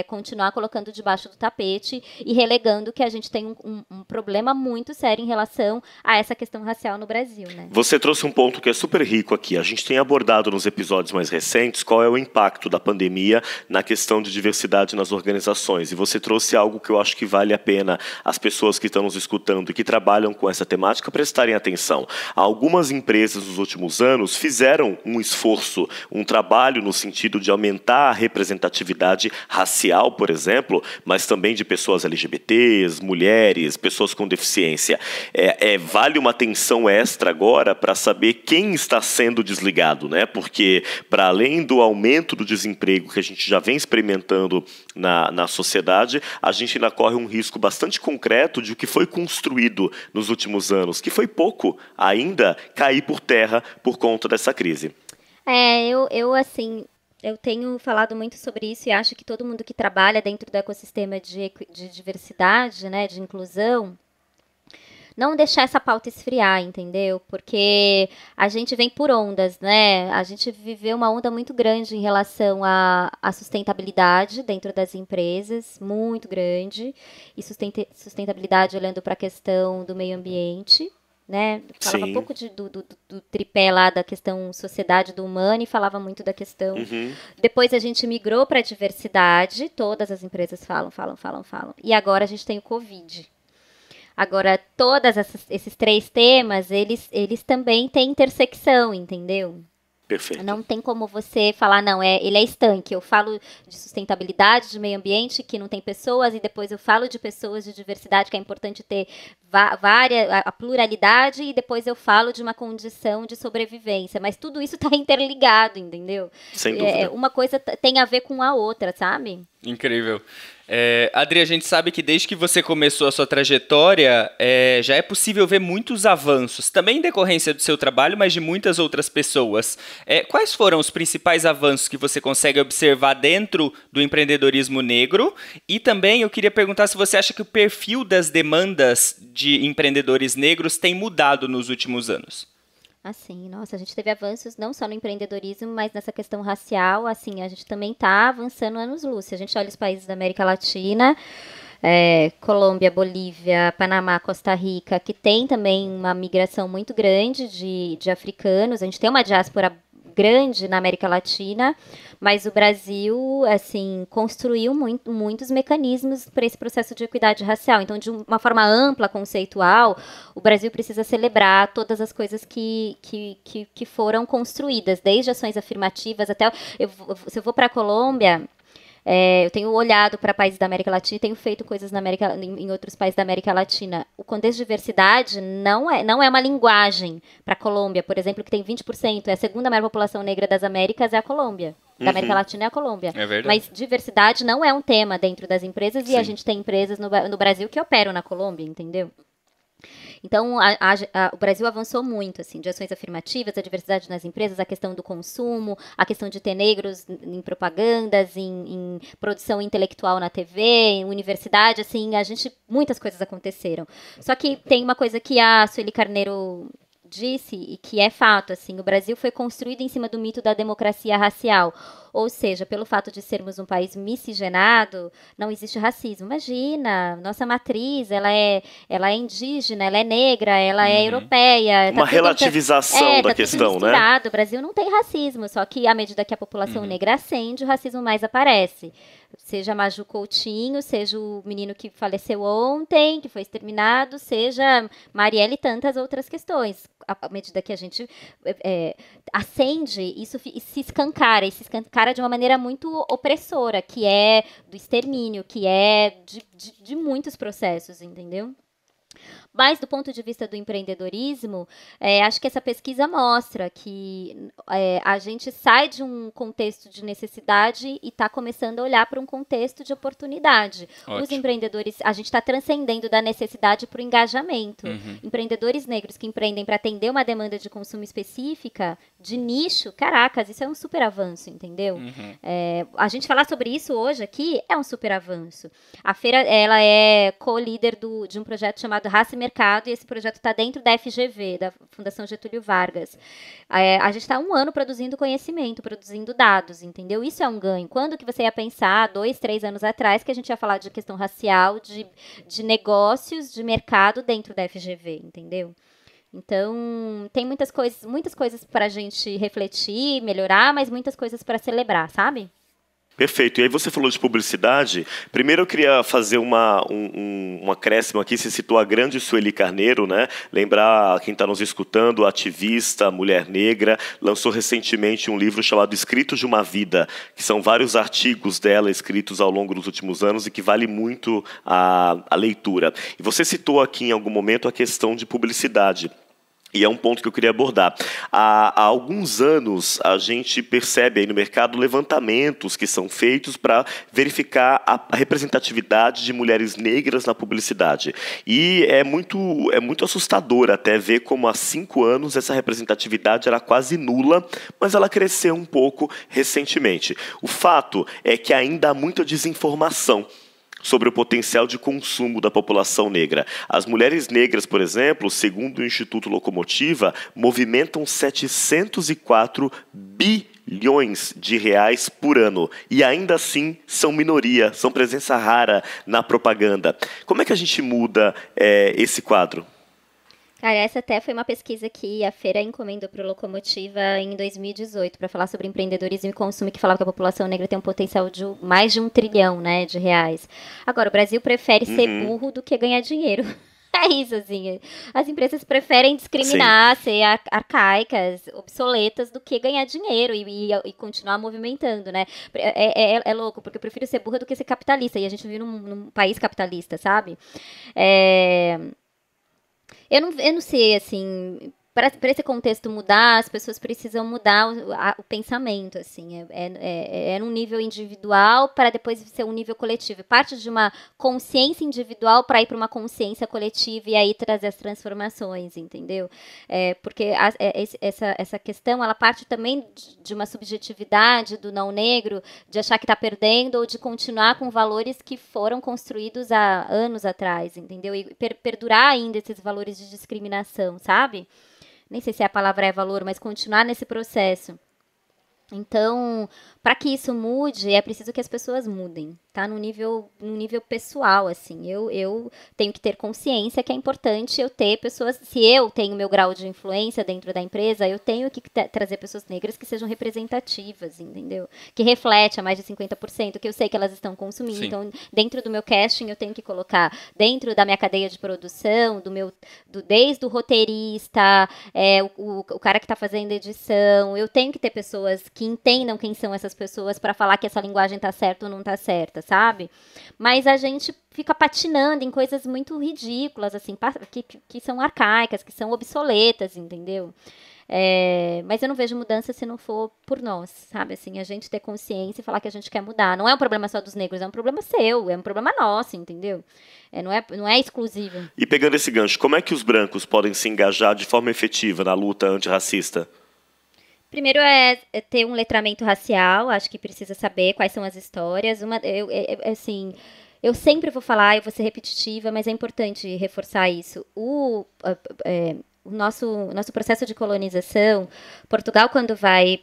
continuar colocando debaixo do tapete e relegando que a gente tem um problema muito sério em relação a essa questão racial no Brasil, né? Você trouxe um ponto que é super rico aqui. A gente tem abordado nos episódios mais recentes qual é o impacto da pandemia na questão de diversidade nas organizações. E você trouxe algo que eu acho que vale a pena as pessoas que estão nos escutando e que trabalham com essa temática prestarem atenção. Algumas empresas nos últimos anos fizeram um esforço, um trabalho no sentido de aumentar a representatividade racial, por exemplo, mas também de pessoas LGBTs, mulheres, pessoas com deficiência. Vale uma atenção extra agora para saber quem está sendo desligado, né? Porque, para além do aumento do desemprego que a gente já vem experimentando na sociedade, a gente ainda corre um risco bastante concreto de o que foi construído nos últimos anos, que foi pouco ainda, cair por terra por conta dessa crise. Eu tenho falado muito sobre isso e acho que todo mundo que trabalha dentro do ecossistema de diversidade, né, de inclusão, não deixar essa pauta esfriar, entendeu? Porque a gente vem por ondas, né? A gente viveu uma onda muito grande em relação à sustentabilidade dentro das empresas, muito grande, e sustentabilidade olhando para a questão do meio ambiente, né? Falava Sim. pouco do tripé lá da questão sociedade do humano e falava muito da questão. Depois a gente migrou para a diversidade, todas as empresas falam. E agora a gente tem o Covid. Agora, todos esses três temas, eles também têm intersecção, entendeu? Perfeito. Não tem como você falar, não, ele é estanque. Eu falo de sustentabilidade, de meio ambiente, que não tem pessoas, e depois eu falo de pessoas, de diversidade, que é importante ter a pluralidade, e depois eu falo de uma condição de sobrevivência. Mas tudo isso está interligado, entendeu? Sem dúvida. Uma coisa tem a ver com a outra, sabe? Incrível. Adri, a gente sabe que desde que você começou a sua trajetória, já é possível ver muitos avanços, também em decorrência do seu trabalho, mas de muitas outras pessoas. Quais foram os principais avanços que você consegue observar dentro do empreendedorismo negro? E também eu queria perguntar se você acha que o perfil das demandas de empreendedores negros tem mudado nos últimos anos. Assim, nossa, a gente teve avanços não só no empreendedorismo, mas nessa questão racial, assim, a gente também está avançando anos-luz. Se a gente olha os países da América Latina, Colômbia, Bolívia, Panamá, Costa Rica, que tem também uma migração muito grande de africanos, a gente tem uma diáspora grande na América Latina, mas o Brasil, assim, construiu muitos mecanismos para esse processo de equidade racial. Então, de uma forma ampla, conceitual, o Brasil precisa celebrar todas as coisas que foram construídas, desde ações afirmativas até... Se eu vou para a Colômbia... eu tenho olhado para países da América Latina e tenho feito coisas em outros países da América Latina. O contexto de diversidade não é uma linguagem para a Colômbia, por exemplo, que tem 20%, é a segunda maior população negra das Américas, é a Colômbia. Da América Latina é a Colômbia. É verdade. Mas diversidade não é um tema dentro das empresas. Sim. E a gente tem empresas no Brasil que operam na Colômbia, entendeu? Então, o Brasil avançou muito, assim, de ações afirmativas, a diversidade nas empresas, a questão do consumo, a questão de ter negros em propagandas, em produção intelectual na TV, em universidade, assim, muitas coisas aconteceram. Só que tem uma coisa que a Sueli Carneiro disse, e que é fato, assim, o Brasil foi construído em cima do mito da democracia racial, ou seja, pelo fato de sermos um país miscigenado, não existe racismo. Imagina, nossa matriz, ela é indígena, ela é negra, ela é europeia. Uma relativização da questão, né? O Brasil não tem racismo, só que à medida que a população negra ascende, o racismo mais aparece. Seja Maju Coutinho, seja o menino que faleceu ontem, que foi exterminado, seja Marielle e tantas outras questões. À medida que a gente ascende, isso se escancara de uma maneira muito opressora, que é do extermínio, que é de muitos processos, entendeu? Mas, do ponto de vista do empreendedorismo, acho que essa pesquisa mostra que a gente sai de um contexto de necessidade e está começando a olhar para um contexto de oportunidade. Ótimo. Os empreendedores, a gente está transcendendo da necessidade para o engajamento. Empreendedores negros que empreendem para atender uma demanda de consumo específica, de nicho, caracas, isso é um super avanço, entendeu? A gente falar sobre isso hoje aqui é um super avanço. A feira, ela é co-líder de um projeto chamado Raça e Mercado, e esse projeto está dentro da FGV, da Fundação Getúlio Vargas. A gente está há 1 ano produzindo conhecimento, produzindo dados, entendeu? Isso é um ganho. Quando que você ia pensar, 2, 3 anos atrás, que a gente ia falar de questão racial, de negócios, de mercado dentro da FGV, entendeu? Então, tem muitas coisas para a gente refletir, melhorar, mas muitas coisas para celebrar, sabe? Perfeito. E aí você falou de publicidade. Primeiro eu queria fazer um acréscimo aqui. Você citou a grande Sueli Carneiro, né? Lembrar quem está nos escutando, ativista, mulher negra, lançou recentemente um livro chamado Escritos de uma Vida, que são vários artigos dela escritos ao longo dos últimos anos e que vale muito a leitura. E você citou aqui em algum momento a questão de publicidade. E é um ponto que eu queria abordar. Há alguns anos, a gente percebe aí no mercado levantamentos que são feitos para verificar a representatividade de mulheres negras na publicidade. E é muito assustador até ver como há 5 anos essa representatividade era quase nula, mas ela cresceu um pouco recentemente. O fato é que ainda há muita desinformação sobre o potencial de consumo da população negra. As mulheres negras, por exemplo, segundo o Instituto Locomotiva, movimentam 704 bilhões de reais por ano. E ainda assim são minoria, são presença rara na propaganda. Como é que a gente muda esse quadro? Cara, essa até foi uma pesquisa que a Feira encomendou para o Locomotiva em 2018, para falar sobre empreendedorismo e consumo, que falava que a população negra tem um potencial de mais de 1 trilhão, né, de reais. Agora, o Brasil prefere ser burro do que ganhar dinheiro. é isso, assim. As empresas preferem discriminar, ser arcaicas, obsoletas, do que ganhar dinheiro e continuar movimentando, né? É louco, porque eu prefiro ser burra do que ser capitalista. E a gente vive num país capitalista, sabe? Eu não sei, assim... Para esse contexto mudar, as pessoas precisam mudar o pensamento, assim, num nível individual para depois ser um nível coletivo. Parte de uma consciência individual para ir para uma consciência coletiva e aí trazer as transformações, entendeu? Porque essa questão, ela parte também de uma subjetividade do não negro, de achar que está perdendo ou de continuar com valores que foram construídos há anos atrás, entendeu? E perdurar ainda esses valores de discriminação, sabe? Nem sei se a palavra é valor, mas continuar nesse processo. Então, para que isso mude, é preciso que as pessoas mudem, tá? No nível pessoal, assim. Eu tenho que ter consciência que é importante eu ter pessoas... Se eu tenho meu grau de influência dentro da empresa, eu tenho que trazer pessoas negras que sejam representativas, entendeu? Que reflete a mais de 50%, que eu sei que elas estão consumindo. Sim. Então, dentro do meu casting, eu tenho que colocar dentro da minha cadeia de produção, desde o roteirista, o cara que está fazendo edição, eu tenho que ter pessoas que entendam quem são essas pessoas para falar que essa linguagem tá certa ou não tá certa, sabe? Mas a gente fica patinando em coisas muito ridículas, assim, que são arcaicas, que são obsoletas, entendeu? Mas eu não vejo mudança se não for por nós, sabe? Assim, a gente ter consciência e falar que a gente quer mudar. Não é um problema só dos negros, é um problema seu, é um problema nosso, entendeu? Não é exclusivo. E pegando esse gancho, como é que os brancos podem se engajar de forma efetiva na luta antirracista? Primeiro é ter um letramento racial, acho que precisa saber quais são as histórias. Assim, eu sempre vou falar, eu vou ser repetitiva, mas é importante reforçar isso. O nosso processo de colonização, Portugal, quando vai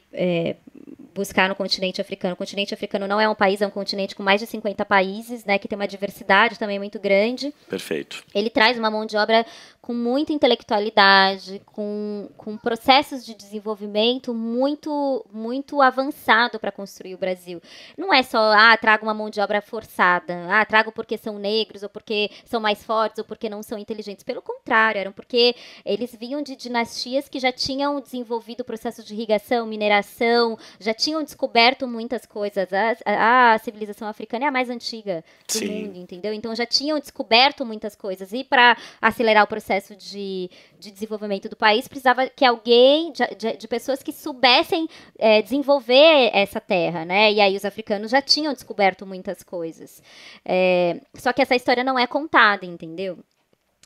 buscar no continente africano, o continente africano não é um país, é um continente com mais de 50 países, né, que tem uma diversidade também muito grande. Perfeito. Ele traz uma mão de obra com muita intelectualidade, com processos de desenvolvimento muito, muito avançado para construir o Brasil. Não é só, trago uma mão de obra forçada, trago porque são negros, ou porque são mais fortes, ou porque não são inteligentes. Pelo contrário, eram porque eles vinham de dinastias que já tinham desenvolvido o processo de irrigação, mineração, já tinham descoberto muitas coisas. A civilização africana é a mais antiga do mundo, entendeu? Então já tinham descoberto muitas coisas. E para acelerar o processo de desenvolvimento do país, precisava que alguém, de pessoas que soubessem desenvolver essa terra, né? E aí os africanos já tinham descoberto muitas coisas. Só que essa história não é contada, entendeu?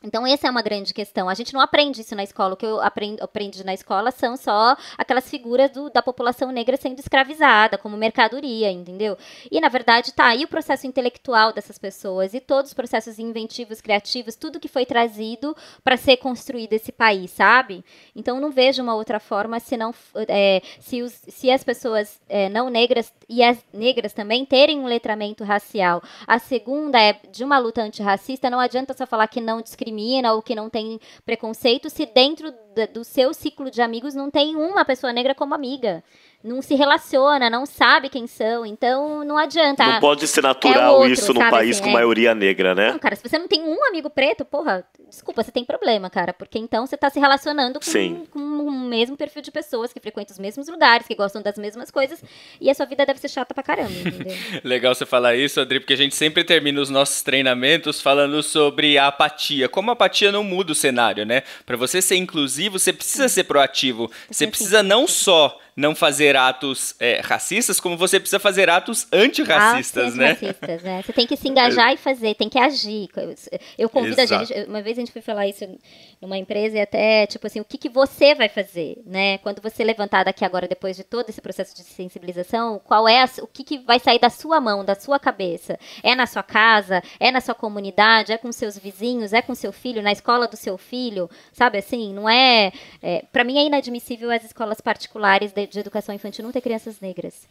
Então, essa é uma grande questão. A gente não aprende isso na escola. O que eu aprendi na escola são só aquelas figuras da população negra sendo escravizada, como mercadoria, entendeu? E, na verdade, tá aí o processo intelectual dessas pessoas e todos os processos inventivos, criativos, tudo que foi trazido para ser construído esse país, sabe? Então, não vejo uma outra forma senão se as pessoas não negras e as negras também terem um letramento racial. A segunda é de uma luta antirracista, não adianta só falar que não discrimina ou que não tem preconceito se dentro do seu ciclo de amigos não tem uma pessoa negra como amiga. Não se relaciona, não sabe quem são, então não adianta. Não pode ser natural isso num país com maioria negra, né? Não, cara, se você não tem um amigo preto, porra, desculpa, você tem problema, cara, porque então você tá se relacionando com o mesmo perfil de pessoas que frequentam os mesmos lugares, que gostam das mesmas coisas, e a sua vida deve ser chata pra caramba, entendeu? Legal você falar isso, Adri, porque a gente sempre termina os nossos treinamentos falando sobre a apatia. Como a apatia não muda o cenário, né? Pra você ser inclusivo, você precisa ser proativo. Você precisa não só não fazer atos racistas, como você precisa fazer atos antirracistas, né? Antirracistas, né? Você tem que se engajar e fazer, tem que agir. Eu convido a gente, uma vez a gente foi falar isso numa empresa e até, tipo assim, o que você vai fazer, né? Quando você levantar daqui agora, depois de todo esse processo de sensibilização, o que vai sair da sua mão, da sua cabeça? É na sua casa? É na sua comunidade? É com seus vizinhos? É com seu filho? Na escola do seu filho? Sabe assim? Não é... Pra mim é inadmissível as escolas particulares de educação infantil não ter crianças negras.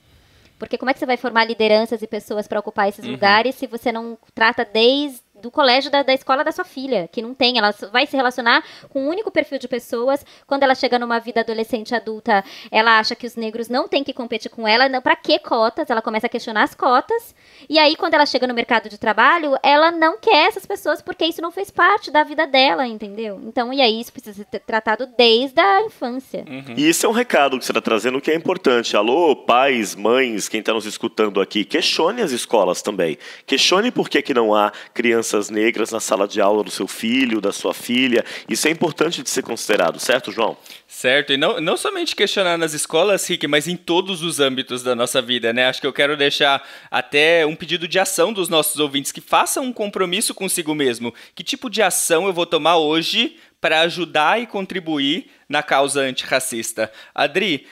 Porque como é que você vai formar lideranças e pessoas para ocupar esses lugares se você não trata desde do colégio, da escola da sua filha, que não tem. Ela vai se relacionar com um único perfil de pessoas. Quando ela chega numa vida adolescente adulta, ela acha que os negros não têm que competir com ela. Pra que cotas? Ela começa a questionar as cotas. E aí, quando ela chega no mercado de trabalho, ela não quer essas pessoas porque isso não fez parte da vida dela, entendeu? Então, e aí isso precisa ser tratado desde a infância. E isso é um recado que você está trazendo que é importante. Alô, pais, mães, quem está nos escutando aqui, questione as escolas também. Questione por que não há crianças negras na sala de aula do seu filho, da sua filha. Isso é importante de ser considerado, certo, João? Certo, e não somente questionar nas escolas, Rick, mas em todos os âmbitos da nossa vida, né? Acho que eu quero deixar até um pedido de ação dos nossos ouvintes, que façam um compromisso consigo mesmo. Que tipo de ação eu vou tomar hoje para ajudar e contribuir na causa antirracista? Adri,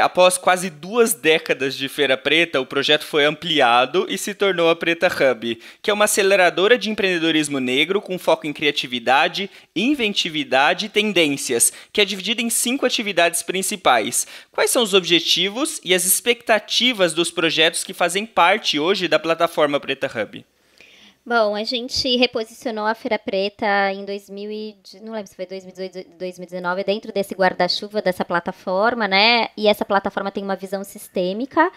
após quase 2 décadas de Feira Preta, o projeto foi ampliado e se tornou a Preta Hub, que é uma aceleradora de empreendedorismo negro com foco em criatividade, inventividade e tendências, que é dividida em 5 atividades principais. Quais são os objetivos e as expectativas dos projetos que fazem parte hoje da plataforma Preta Hub? Bom, a gente reposicionou a Feira Preta em não lembro se foi 2018, 2019, dentro desse guarda-chuva dessa plataforma, né? E essa plataforma tem uma visão sistêmica.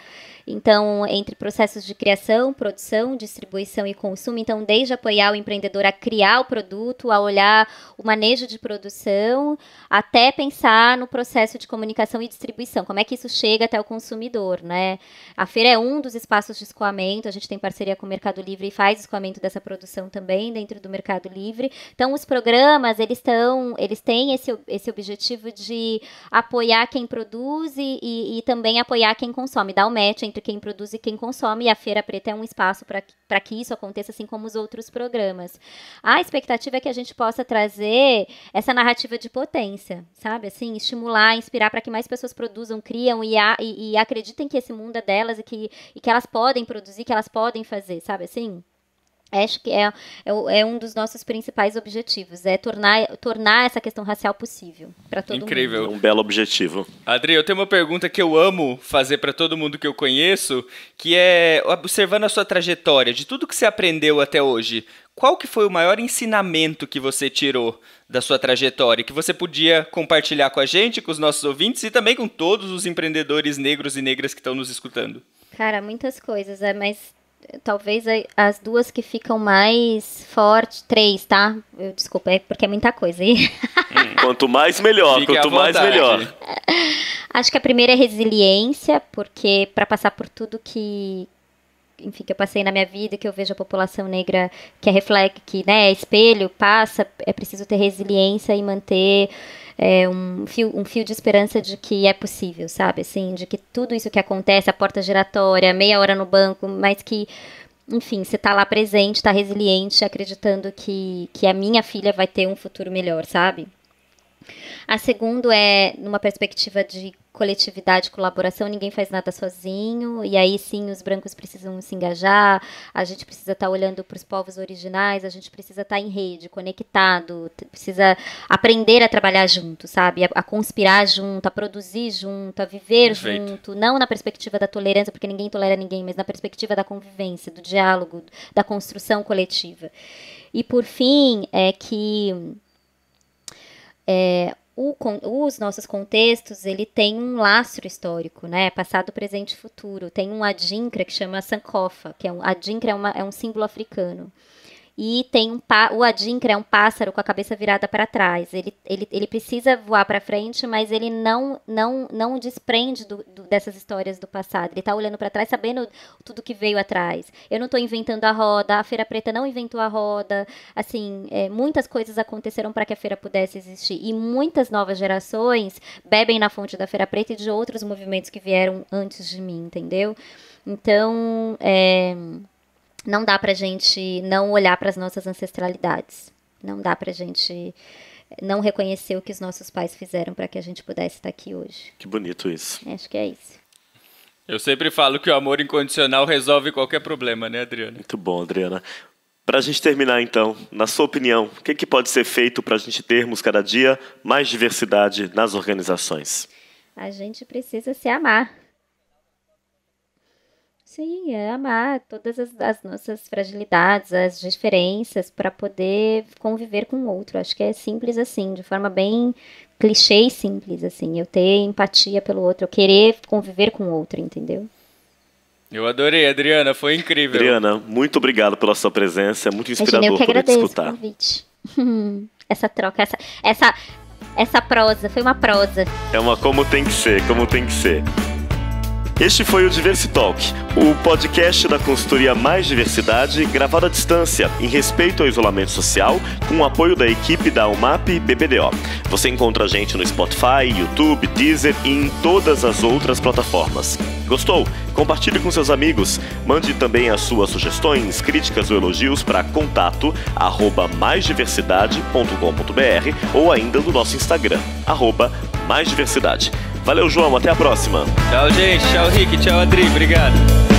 Então, entre processos de criação, produção, distribuição e consumo, então, desde apoiar o empreendedor a criar o produto, a olhar o manejo de produção, até pensar no processo de comunicação e distribuição, como é que isso chega até o consumidor, né? A feira é um dos espaços de escoamento, a gente tem parceria com o Mercado Livre e faz escoamento dessa produção também dentro do Mercado Livre. Então, os programas, eles têm esse objetivo de apoiar quem produz e também apoiar quem consome, dar o match entre quem produz e quem consome, e a Feira Preta é um espaço para que isso aconteça, assim como os outros programas. A expectativa é que a gente possa trazer essa narrativa de potência, sabe? Assim, estimular, inspirar para que mais pessoas produzam, criam e acreditem que esse mundo é delas e que elas podem produzir, que elas podem fazer, sabe? Assim, acho que é um dos nossos principais objetivos, é tornar essa questão racial possível para todo mundo. Incrível. Um belo objetivo. Adri, eu tenho uma pergunta que eu amo fazer para todo mundo que eu conheço, que é, observando a sua trajetória, de tudo que você aprendeu até hoje, qual que foi o maior ensinamento que você tirou da sua trajetória, que você podia compartilhar com a gente, com os nossos ouvintes e também com todos os empreendedores negros e negras que estão nos escutando? Cara, muitas coisas, mas talvez as 2 que ficam mais fortes, 3, tá? Desculpa, é porque é muita coisa. Quanto mais, melhor. Fique Quanto mais, melhor. Acho que a primeira é resiliência, porque para passar por tudo que eu passei na minha vida, que eu vejo a população negra que é reflexo, que, né, é espelho, passa, é preciso ter resiliência e manter um fio de esperança de que é possível, sabe? Assim, de que tudo isso que acontece, a porta giratória, meia hora no banco, mas que, enfim, você tá lá presente, tá resiliente, acreditando que a minha filha vai ter um futuro melhor, sabe? A segunda é numa perspectiva de coletividade, colaboração, ninguém faz nada sozinho, e aí sim os brancos precisam se engajar, a gente precisa estar olhando para os povos originais, a gente precisa estar em rede, conectado, precisa aprender a trabalhar junto, sabe? A conspirar junto, a produzir junto, a viver Perfeito. junto, não na perspectiva da tolerância, porque ninguém tolera ninguém, mas na perspectiva da convivência, do diálogo, da construção coletiva. E por fim, é que os nossos contextos, ele tem um lastro histórico, né? Passado, presente e futuro. Tem um adinkra que chama Sankofa, que adinkra é um símbolo africano. E tem o adinkra é um pássaro com a cabeça virada para trás. Ele precisa voar para frente, mas ele não desprende dessas histórias do passado. Ele está olhando para trás, sabendo tudo que veio atrás. Eu não estou inventando a roda, a Feira Preta não inventou a roda. Assim, muitas coisas aconteceram para que a feira pudesse existir. E muitas novas gerações bebem na fonte da Feira Preta e de outros movimentos que vieram antes de mim, entendeu? Então, não dá pra gente não olhar para as nossas ancestralidades. Não dá pra gente não reconhecer o que os nossos pais fizeram para que a gente pudesse estar aqui hoje. Que bonito isso. Acho que é isso. Eu sempre falo que o amor incondicional resolve qualquer problema, né, Adriana? Muito bom, Adriana. Para a gente terminar, então, na sua opinião, o que pode ser feito para a gente termos cada dia mais diversidade nas organizações? A gente precisa se amar. Sim, é amar todas as nossas fragilidades, as diferenças, para poder conviver com o outro. Acho que é simples assim, de forma bem clichê e simples, assim. Eu ter empatia pelo outro, eu querer conviver com o outro, entendeu? Eu adorei, Adriana, foi incrível. Adriana, muito obrigado pela sua presença, é muito inspirador Imagina, eu que poder te agradeço escutar. o convite. Essa troca, essa prosa, foi uma prosa. É uma como tem que ser, como tem que ser. Este foi o Diversitalk, o podcast da consultoria Mais Diversidade, gravado à distância, em respeito ao isolamento social, com o apoio da equipe da UMAP BBDO. Você encontra a gente no Spotify, YouTube, Deezer e em todas as outras plataformas. Gostou? Compartilhe com seus amigos. Mande também as suas sugestões, críticas ou elogios para contato@maisdiversidade.com.br ou ainda no nosso Instagram, @maisdiversidade. Valeu, João. Até a próxima. Tchau, gente. Tchau, Rick. Tchau, Adri. Obrigado.